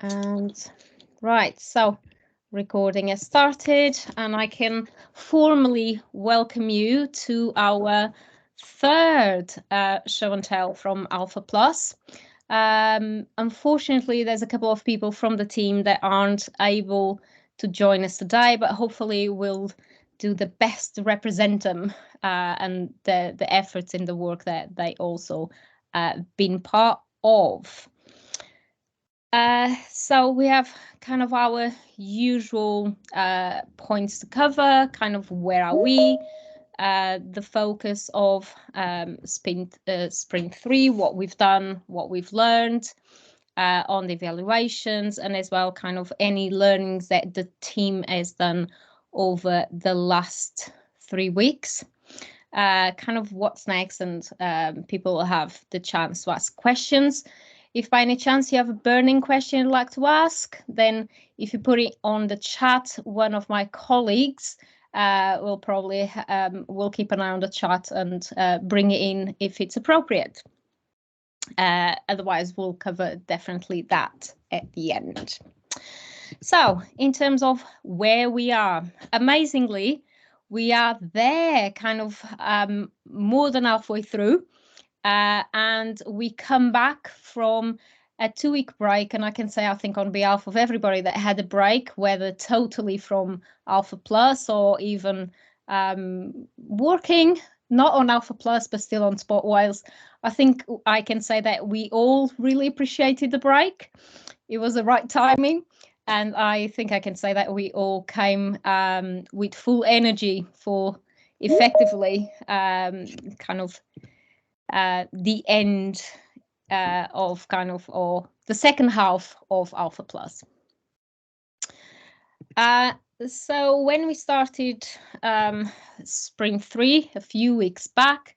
And right, so recording has started, and I can formally welcome you to our third show and tell from Alpha Plus. Unfortunately, there's a couple of people from the team that aren't able to join us today, but hopefully we'll do the best to represent them and the efforts in the work that they also been part of. So we have kind of our usual points to cover, kind of where are we, the focus of Sprint 3, what we've done, what we've learned on the evaluations, and as well kind of any learnings that the team has done over the last 3 weeks. Kind of what's next, and people will have the chance to ask questions. If by any chance you have a burning question you'd like to ask, then if you put it on the chat, one of my colleagues will probably will keep an eye on the chat and bring it in if it's appropriate. Otherwise, we'll cover definitely that at the end. So in terms of where we are, amazingly, we are there kind of more than halfway through. And we come back from a 2-week break, and I can say, I think on behalf of everybody that had a break, whether totally from Alpha Plus or even working, not on Alpha Plus, but still on Sport Wales, I think I can say that we all really appreciated the break. It was the right timing. And I think I can say that we all came with full energy for effectively kind of the end of kind of, or the second half of Alpha Plus. So when we started Spring 3 a few weeks back,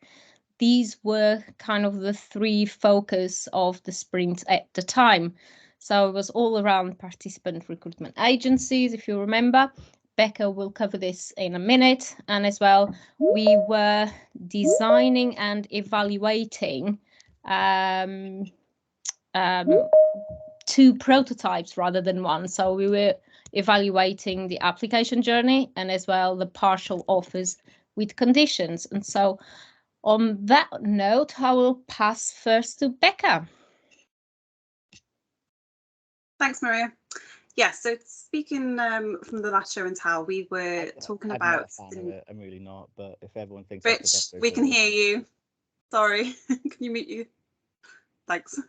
these were kind of the 3 focus of the sprint at the time. So it was all around participant recruitment agencies, if you remember. Becca will cover this in a minute. And as well, we were designing and evaluating 2 prototypes rather than 1. So we were evaluating the application journey and as well the partial offers with conditions. And so on that note, I will pass first to Becca. Thanks, Maria. Yeah, so speaking from the last show and tell, we were talking about. I'm really not, but if everyone thinks. Rich, we can hear you. Sorry, can you mute you? Thanks.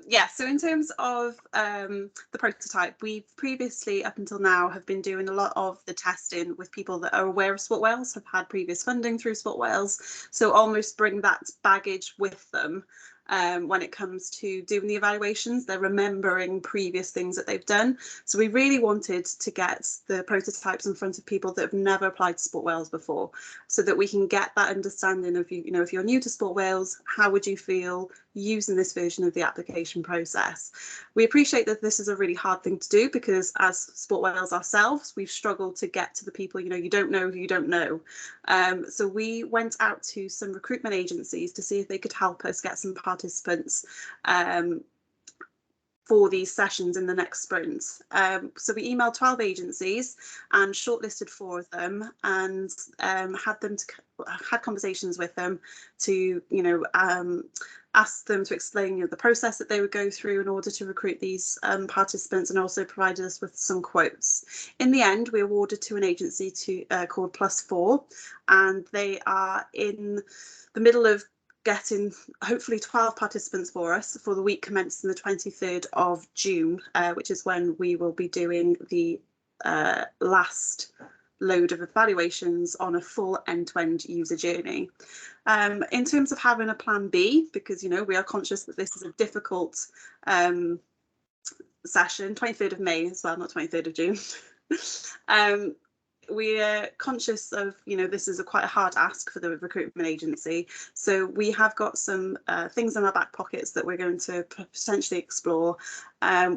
Yeah, so in terms of the prototype, we've previously, up until now, have been doing a lot of the testing with people that are aware of Sport Wales, have had previous funding through Sport Wales, so almost bring that baggage with them. When it comes to doing the evaluations, they're remembering previous things that they've done. So we really wanted to get the prototypes in front of people that have never applied to Sport Wales before, so that we can get that understanding of, you know, if you're new to Sport Wales, how would you feel using this version of the application process? We appreciate that this is a really hard thing to do, because as Sport Wales ourselves, we've struggled to get to the people, you know, you don't know who you don't know. So we went out to some recruitment agencies to see if they could help us get some participants for these sessions in the next sprint. So we emailed 12 agencies and shortlisted 4 of them, and had conversations with them to, you know, ask them to explain, you know, the process that they would go through in order to recruit these participants, and also provided us with some quotes. In the end, we awarded to an agency called +4, and they are in the middle of getting hopefully 12 participants for us for the week commencing the 23rd of June, which is when we will be doing the last load of evaluations on a full end-to-end user journey. In terms of having a plan B, because, you know, we are conscious that this is a difficult session, 23rd of May as well, not 23rd of June. We are conscious of, you know, this is quite a hard ask for the recruitment agency. So we have got some things in our back pockets that we're going to potentially explore.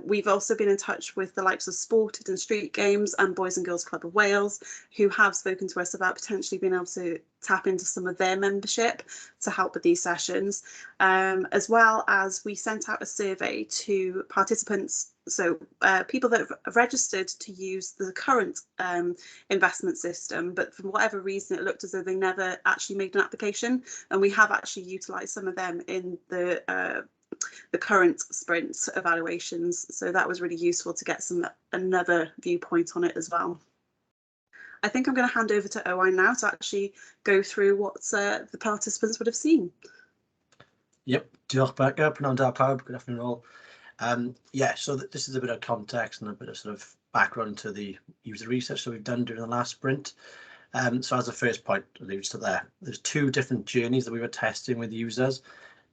We've also been in touch with the likes of Sported and Street Games and Boys and Girls Club of Wales, who have spoken to us about potentially being able to tap into some of their membership to help with these sessions, as well as we sent out a survey to participants, so people that have registered to use the current investment system, but for whatever reason it looked as though they never actually made an application, and we have actually utilised some of them in the current sprint evaluations, so that was really useful to get another viewpoint on it as well. I think I'm going to hand over to Owain now to actually go through what the participants would have seen. Yep, diolch Becca, prynawn da pawb, good afternoon all. Yeah, so this is a bit of context and a bit of sort of background to the user research that we've done during the last sprint. So as the first point alludes to there's two different journeys that we were testing with users.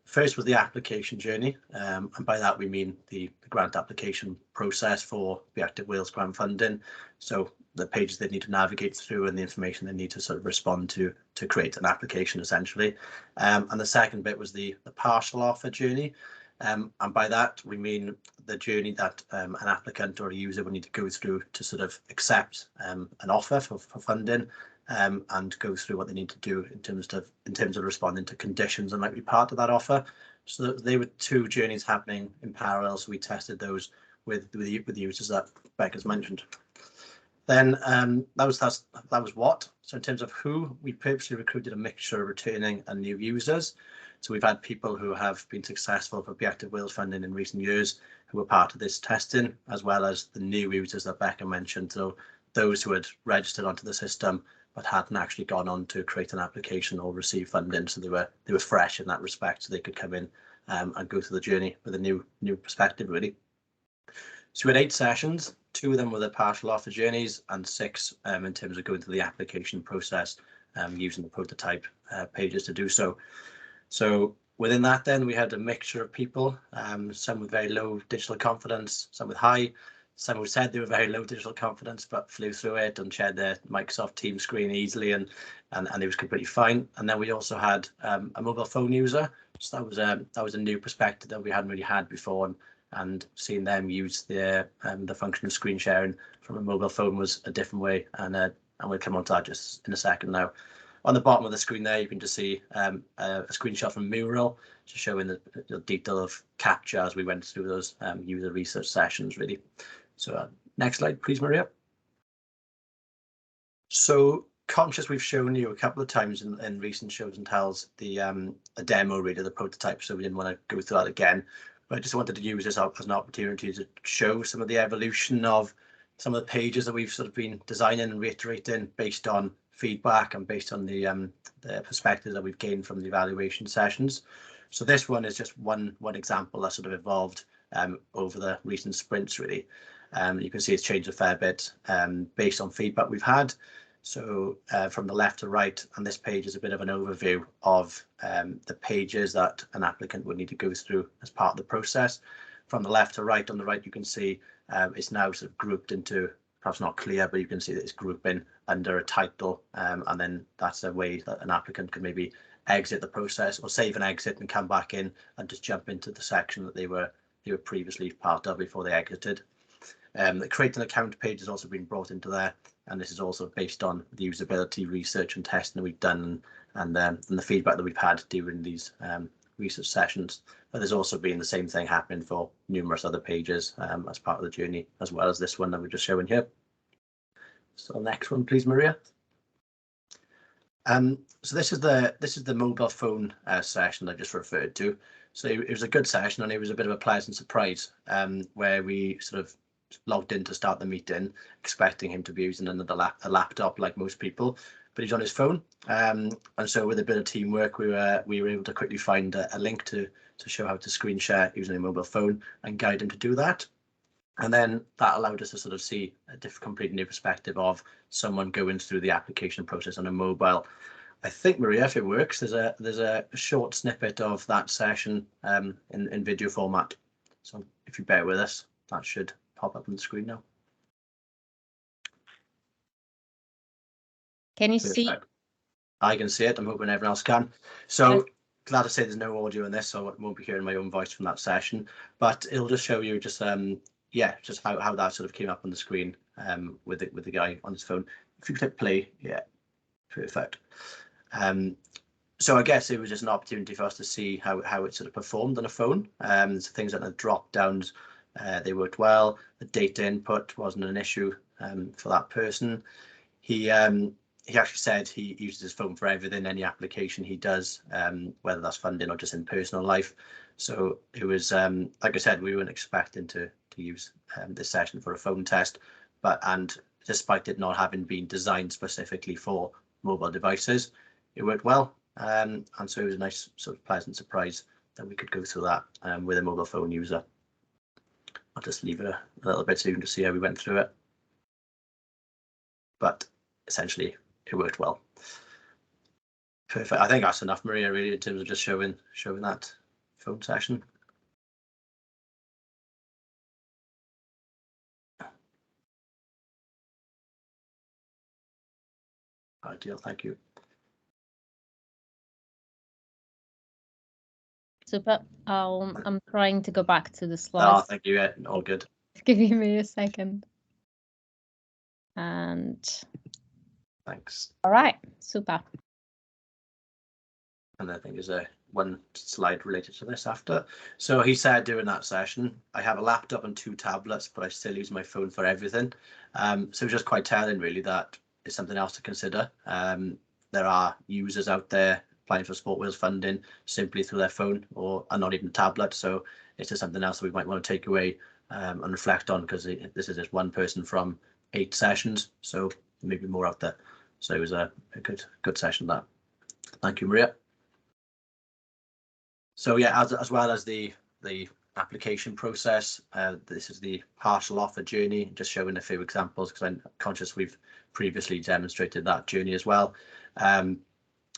First was the application journey, and by that we mean the grant application process for the Active Wales grant funding. So the pages they need to navigate through and the information they need to sort of respond to create an application essentially. And the second bit was the partial offer journey. And by that we mean the journey that an applicant or a user will need to go through to sort of accept an offer for funding, and go through what they need to do in terms of responding to conditions that might be part of that offer. So they were two journeys happening in parallel. So we tested those with the users that Becca's mentioned. Then that was what. So in terms of who, we purposely recruited a mixture of returning and new users. So we've had people who have been successful for the Active Wales funding in recent years who were part of this testing, as well as the new users that Becca mentioned. So those who had registered onto the system but hadn't actually gone on to create an application or receive funding, so they were fresh in that respect, so they could come in and go through the journey with a new perspective really. So we had 8 sessions, 2 of them were the partial offer journeys and 6 in terms of going through the application process using the prototype pages to do so. So within that then we had a mixture of people, some with very low digital confidence, some with high, some who said they were very low digital confidence but flew through it and shared their Microsoft Teams screen easily, and it was completely fine. And then we also had a mobile phone user, so that was a new perspective that we hadn't really had before, and seeing them use the function of screen sharing from a mobile phone was a different way, and we'll come on to that just in a second now. On the bottom of the screen there, you can just see a screenshot from Mural, just showing the detail of capture as we went through those user research sessions really. So next slide, please, Maria. So conscious we've shown you a couple of times in recent shows and tells a demo really, the prototype, so we didn't want to go through that again. But I just wanted to use this as an opportunity to show some of the evolution of some of the pages that we've sort of been designing and reiterating based on feedback and based on the perspectives that we've gained from the evaluation sessions. So this one is just one example that sort of evolved over the recent sprints really. You can see it's changed a fair bit based on feedback we've had. So from the left to right, and this page is a bit of an overview of the pages that an applicant would need to go through as part of the process. From the left to right, on the right you can see it's now sort of grouped into, perhaps not clear, but you can see that it's grouping under a title, and then that's a way that an applicant can maybe exit the process or save and exit and come back in and just jump into the section that they were previously part of before they exited. The create an account page has also been brought into there, and this is also based on the usability research and testing that we've done and the feedback that we've had during these research sessions. But there's also been the same thing happening for numerous other pages as part of the journey, as well as this one that we're just showing here. So next one, please, Maria. So this is the mobile phone session I just referred to. So it was a good session, and it was a bit of a pleasant surprise where we sort of logged in to start the meeting, expecting him to be using a laptop like most people, but he's on his phone. And so with a bit of teamwork, we were able to quickly find a link to show how to screen share using a mobile phone and guide him to do that. And then that allowed us to sort of see a completely new perspective of someone going through the application process on a mobile. I think, Maria, if it works, there's a short snippet of that session in video format. So if you bear with us, that should pop up on the screen now. Can you see? I can see it. I'm hoping everyone else can. So glad to say there's no audio in this, so I won't be hearing my own voice from that session, but it'll just show you just yeah, just how that sort of came up on the screen with the guy on his phone. If you click play, yeah, perfect. So I guess it was just an opportunity for us to see how it sort of performed on a phone. So things like the drop downs, they worked well. The data input wasn't an issue for that person. He actually said he uses his phone for everything, any application he does, whether that's funding or just in personal life. So it was, like I said, we weren't expecting to use this session for a phone test, and despite it not having been designed specifically for mobile devices, it worked well. And so it was a nice sort of pleasant surprise that we could go through that with a mobile phone user. I'll just leave it a little bit so you can just see how we went through it. But essentially, it worked well. Perfect. I think that's enough, Maria, really, in terms of just showing that phone session. Ideal, thank you. Super. I'm trying to go back to the slides. Oh, thank you. Yeah, all good. Give me a second. And Thanks. all right, super. And I think there's one slide related to this after. So he said during that session, I have a laptop and 2 tablets, but I still use my phone for everything. So it's just quite telling, really, that it's something else to consider. There are users out there applying for Sport Wales funding simply through their phone or not even tablet. So it's just something else that we might want to take away and reflect on, because this is just one person from 8 sessions, so maybe more out there. So it was a good session, that. Thank you, Maria. So yeah, as well as the application process, this is the partial offer journey, just showing a few examples, because I'm conscious we've previously demonstrated that journey as well.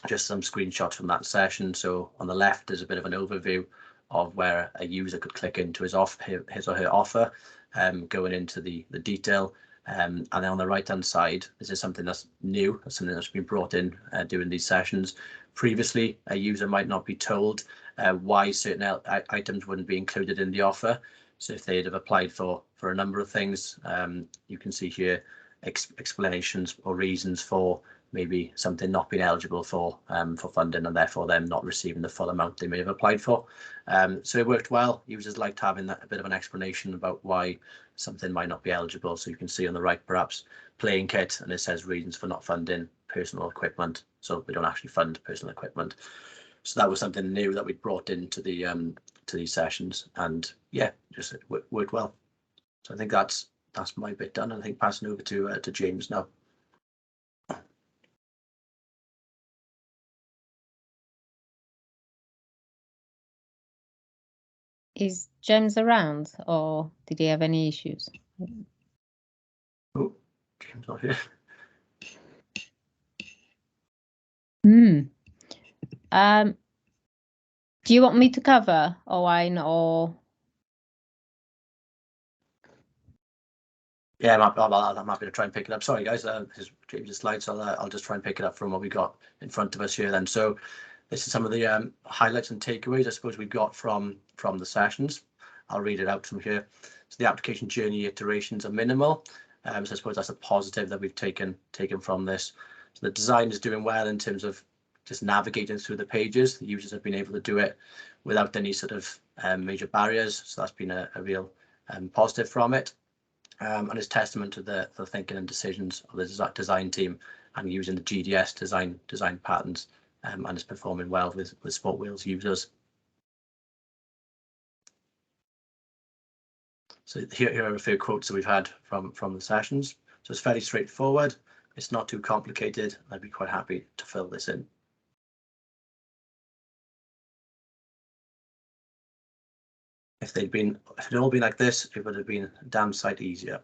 Just some screenshots from that session. So on the left is a bit of an overview of where a user could click into his or her offer, going into the detail. And then on the right hand side, this is something that's new, something that's been brought in during these sessions. Previously, a user might not be told why certain items wouldn't be included in the offer. So if they'd have applied for a number of things, you can see here explanations or reasons for maybe something not being eligible for funding, and therefore them not receiving the full amount they may have applied for. So it worked well. Users liked having a bit of an explanation about why something might not be eligible. So you can see on the right, perhaps playing kit, and it says reasons for not funding personal equipment. So we don't actually fund personal equipment. So that was something new that we brought into the to these sessions, and yeah, just it worked well. So I think that's my bit done. I think passing over to James now. Is James around, or did he have any issues? Oh, James not here. Do you want me to cover, Owain, or? Yeah, I'm happy to try and pick it up. Sorry, guys, this is James's slide, so I'll just try and pick it up from what we got in front of us here then. So this is some of the highlights and takeaways, I suppose, we got from the sessions. I'll read it out from here. So the application journey iterations are minimal. So I suppose that's a positive that we've taken from this. So the design is doing well in terms of just navigating through the pages. The users have been able to do it without any sort of major barriers. So that's been a real positive from it. And it's testament to the thinking and decisions of the design team and using the GDS design patterns, and it's performing well with Sport Wales users. So here are a few quotes that we've had from the sessions. So it's fairly straightforward. It's not too complicated. I'd be quite happy to fill this in. If it had all been like this, it would have been a damn sight easier.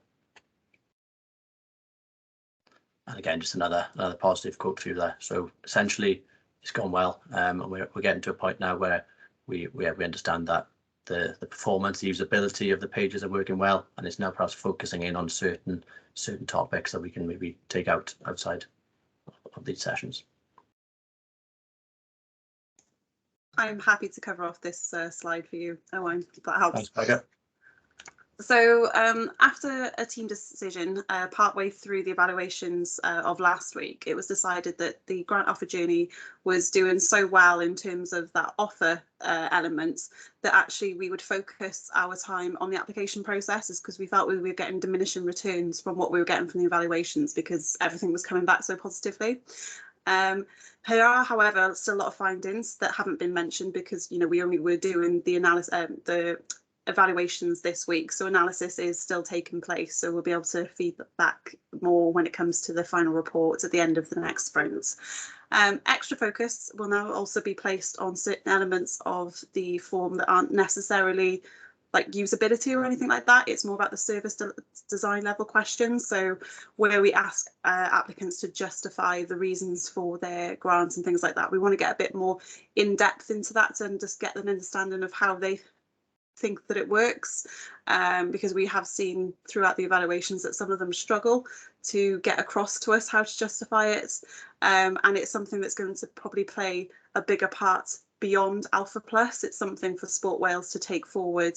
And again, just another positive quote for you there. So essentially, it's gone well, and we're getting to a point now where we understand that the performance, the usability of the pages are working well, and it's now perhaps focusing in on certain topics that we can maybe take outside of these sessions. I'm happy to cover off this slide for you, Owain, if that helps. Thanks, Becca. So after a team decision, partway through the evaluations of last week, it was decided that the grant offer journey was doing so well in terms of that offer element that actually we would focus our time on the application processes, because we felt we were getting diminishing returns from what we were getting from the evaluations because everything was coming back so positively. There are, however, still a lot of findings that haven't been mentioned because, you know, we only were doing the analysis, the evaluations this week, so analysis is still taking place, so we'll be able to feed back more when it comes to the final reports at the end of the next sprint. Extra focus will now also be placed on certain elements of the form that aren't necessarily like usability or anything like that. It's more about the service design level questions, so where we ask applicants to justify the reasons for their grants and things like that. We want to get a bit more in depth into that and just get an understanding of how they think that it works, because we have seen throughout the evaluations that some of them struggle to get across to us how to justify it, and it's something that's going to probably play a bigger part beyond Alpha Plus. It's something for Sport Wales to take forward.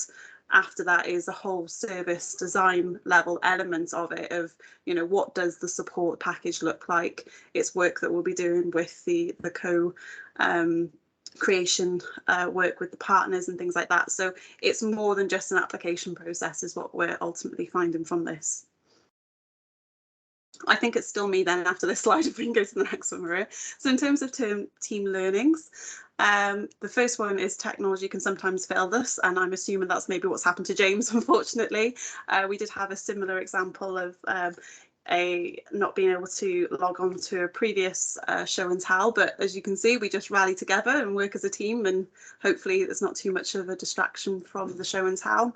After that is a whole service design level element of it, of, you know, what does the support package look like. It's work that we'll be doing with the creation work with the partners and things like that. So it's more than just an application process is what we're ultimately finding from this. I think it's still me then after this slide, if we can go to the next one, Maria. So in terms of team learnings, the first one is technology can sometimes fail us, and I'm assuming that's maybe what's happened to James, unfortunately. We did have a similar example of not being able to log on to a previous show and tell, but as you can see, we just rally together and work as a team, and hopefully there's not too much of a distraction from the show and tell.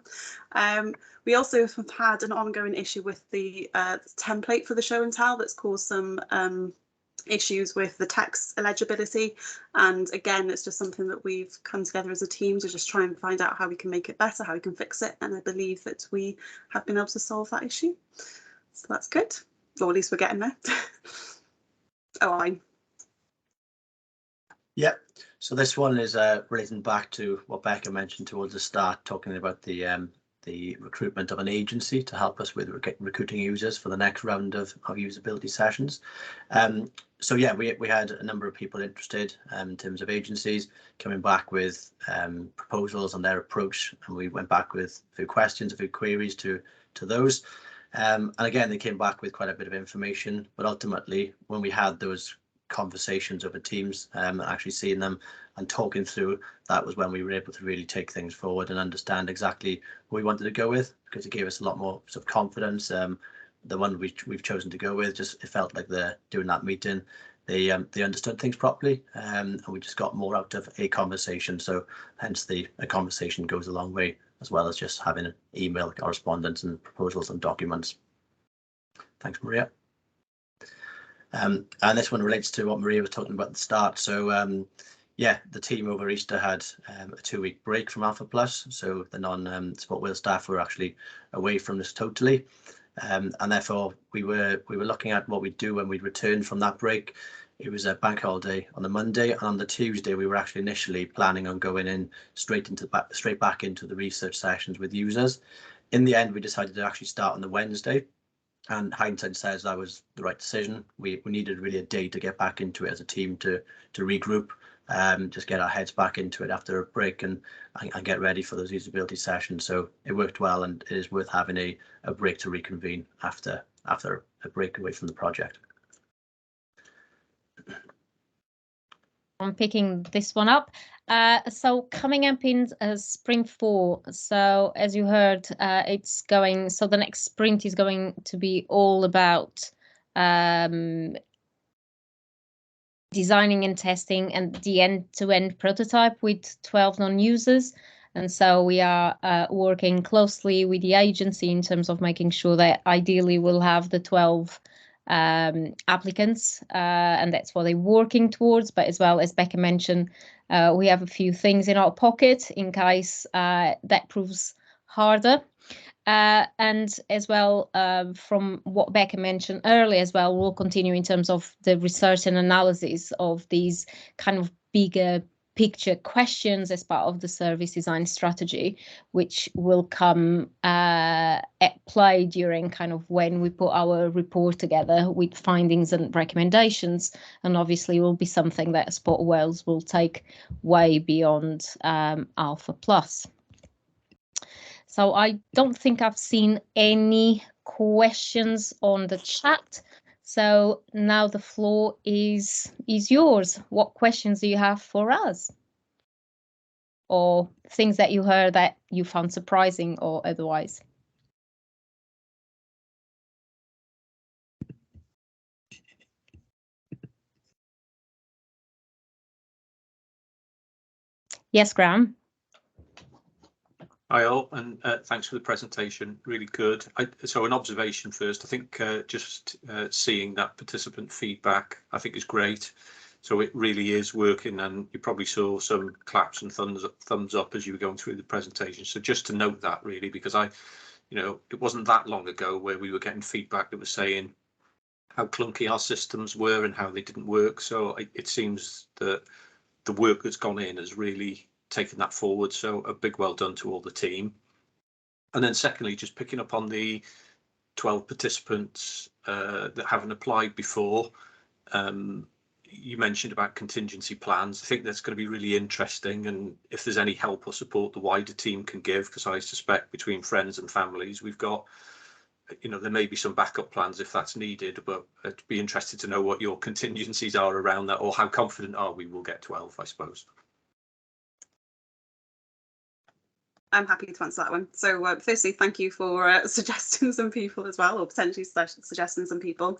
We also have had an ongoing issue with the template for the show and tell that's caused some issues with the text illegibility, and again it's just something that we've come together as a team to just try and find out how we can make it better, how we can fix it, and I believe that we have been able to solve that issue. So that's good, or at least we're getting there. Owain. Yeah, so this one is relating back to what Becca mentioned towards the start, talking about the recruitment of an agency to help us with recruiting users for the next round of usability sessions. So yeah, we had a number of people interested in terms of agencies coming back with proposals on their approach, and we went back with a few questions, a few queries to those. And again, they came back with quite a bit of information, but ultimately when we had those conversations over Teams, actually seeing them and talking through, that was when we were able to really take things forward and understand exactly what we wanted to go with, because it gave us a lot more sort of confidence. The one we've chosen to go with, just it felt like during that meeting they understood things properly, and we just got more out of a conversation. So hence a conversation goes a long way, as well as just having an email correspondence and proposals and documents. Thanks, Maria. And this one relates to what Maria was talking about at the start. So yeah, the team over Easter had a 2-week break from Alpha Plus, so the non-Sport Wales staff were actually away from this totally, and therefore we were looking at what we'd do when we'd return from that break. It was a bank holiday on the Monday, and on the Tuesday we were actually initially planning on going in straight back into the research sessions with users. In the end, we decided to actually start on the Wednesday, and hindsight says that was the right decision. We needed really a day to get back into it as a team, to regroup, just get our heads back into it after a break and get ready for those usability sessions. So it worked well, and it is worth having a break to reconvene after a break away from the project. I'm picking this one up. So coming up in sprint 4. So as you heard, it's going. So the next sprint is going to be all about designing and testing and the end-to-end prototype with 12 non-users. And so we are working closely with the agency in terms of making sure that ideally we'll have the 12 applicants, and that's what they're working towards. But as well, as Becca mentioned, we have a few things in our pocket in case that proves harder. And as well, from what Becca mentioned earlier as well, we'll continue in terms of the research and analysis of these kind of bigger picture questions as part of the service design strategy, which will come at play during kind of when we put our report together with findings and recommendations. And obviously will be something that Sport Wales will take way beyond Alpha Plus. So I don't think I've seen any questions on the chat. So now the floor is yours. What questions do you have for us? Or things that you heard that you found surprising or otherwise? Yes, Graham. Hi all, and thanks for the presentation, really good. So an observation first, I think just seeing that participant feedback I think is great. So it really is working, and you probably saw some claps and thumbs up as you were going through the presentation. So just to note that really, because it wasn't that long ago where we were getting feedback that was saying how clunky our systems were and how they didn't work. So it seems that the work that's gone in has really taken that forward, so a big well done to all the team. And then secondly, just picking up on the 12 participants that haven't applied before, you mentioned about contingency plans. I think that's going to be really interesting, and if there's any help or support the wider team can give, because I suspect between friends and families we've got, there may be some backup plans if that's needed, but I'd be interested to know what your contingencies are around that, or how confident are we will get 12, I suppose. I'm happy to answer that one. So firstly, thank you for suggesting some people as well, or potentially suggesting some people.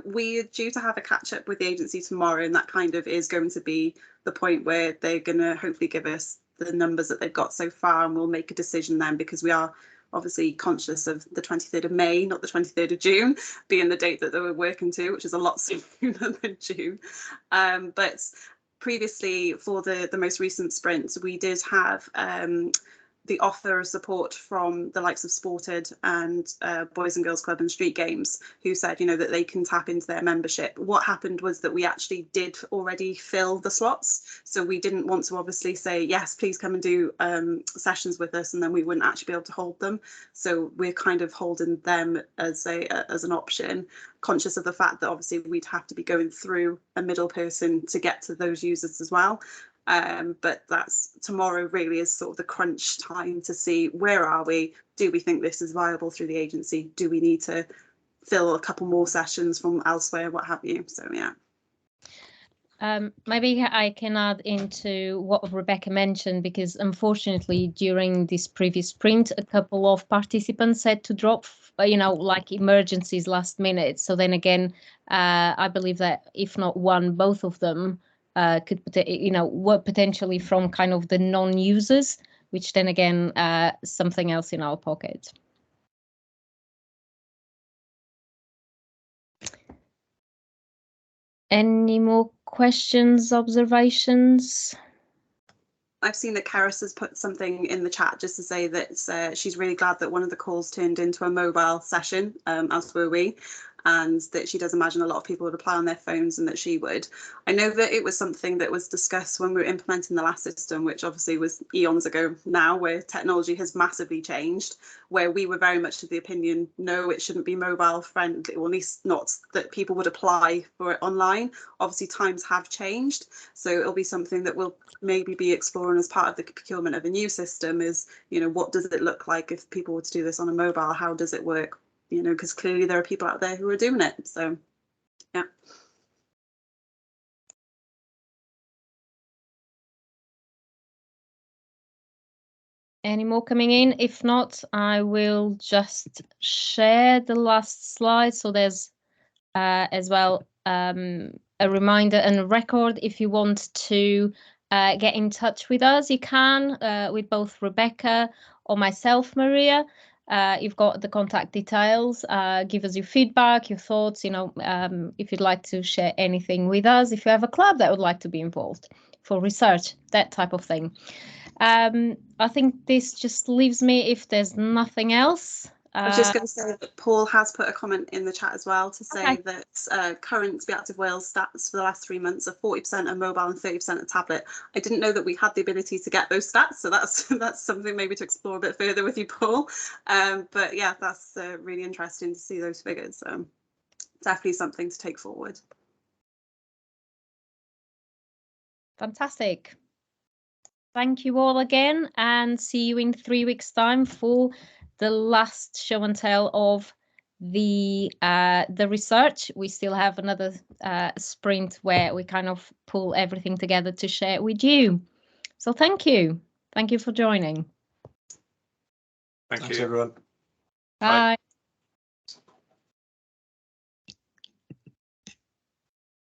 We're due to have a catch up with the agency tomorrow, and that kind of is going to be the point where they're going to hopefully give us the numbers that they've got so far, and we'll make a decision then, because we are obviously conscious of the 23rd of May, not the 23rd of June, being the date that they were working to, which is a lot sooner than June. But previously, for the most recent sprint, we did have the offer of support from the likes of Sported and Boys and Girls Club and Street Games, who said, that they can tap into their membership. What happened was that we actually did already fill the slots. So we didn't want to obviously say, yes, please come and do sessions with us, and then we wouldn't actually be able to hold them. So we're kind of holding them as an option, conscious of the fact that obviously we'd have to be going through a middle person to get to those users as well. But that's tomorrow really is sort of the crunch time to see where are we, do we think this is viable through the agency, do we need to fill a couple more sessions from elsewhere, what have you. So yeah. Maybe I can add into what Rebecca mentioned, because unfortunately during this previous sprint a couple of participants had to drop, like emergencies last minute. So then again, I believe that if not one, both of them could, work potentially from kind of the non-users, which then again, something else in our pocket. Any more questions, observations? I've seen that Karis has put something in the chat just to say that she's really glad that one of the calls turned into a mobile session, as were we, and that she does imagine a lot of people would apply on their phones, and that she would. I know that it was something that was discussed when we were implementing the last system, which obviously was eons ago now, where technology has massively changed, where we were very much of the opinion, no, it shouldn't be mobile friendly, or at least not that people would apply for it online. Obviously times have changed, so it'll be something that we'll maybe be exploring as part of the procurement of a new system is, what does it look like if people were to do this on a mobile? How does it work? Because clearly there are people out there who are doing it. So, yeah. Any more coming in? If not, I will just share the last slide. So there's as well a reminder and a record. If you want to get in touch with us, you can with both Rebecca or myself, Maria. You've got the contact details. Give us your feedback, your thoughts, if you'd like to share anything with us, if you have a club that would like to be involved for research, that type of thing. I think this just leaves me, if there's nothing else, I was just going to say that Paul has put a comment in the chat as well to say Okay. that current Be Active Wales stats for the last 3 months are 40% on mobile and 30% on tablet. I didn't know that we had the ability to get those stats, so that's something maybe to explore a bit further with you, Paul. But yeah, that's really interesting to see those figures. Definitely something to take forward. Fantastic. Thank you all again, and see you in 3 weeks' time for the last show and tell of the research. We still have another sprint where we kind of pull everything together to share with you. So thank you. Thank you for joining. Thanks everyone. Bye.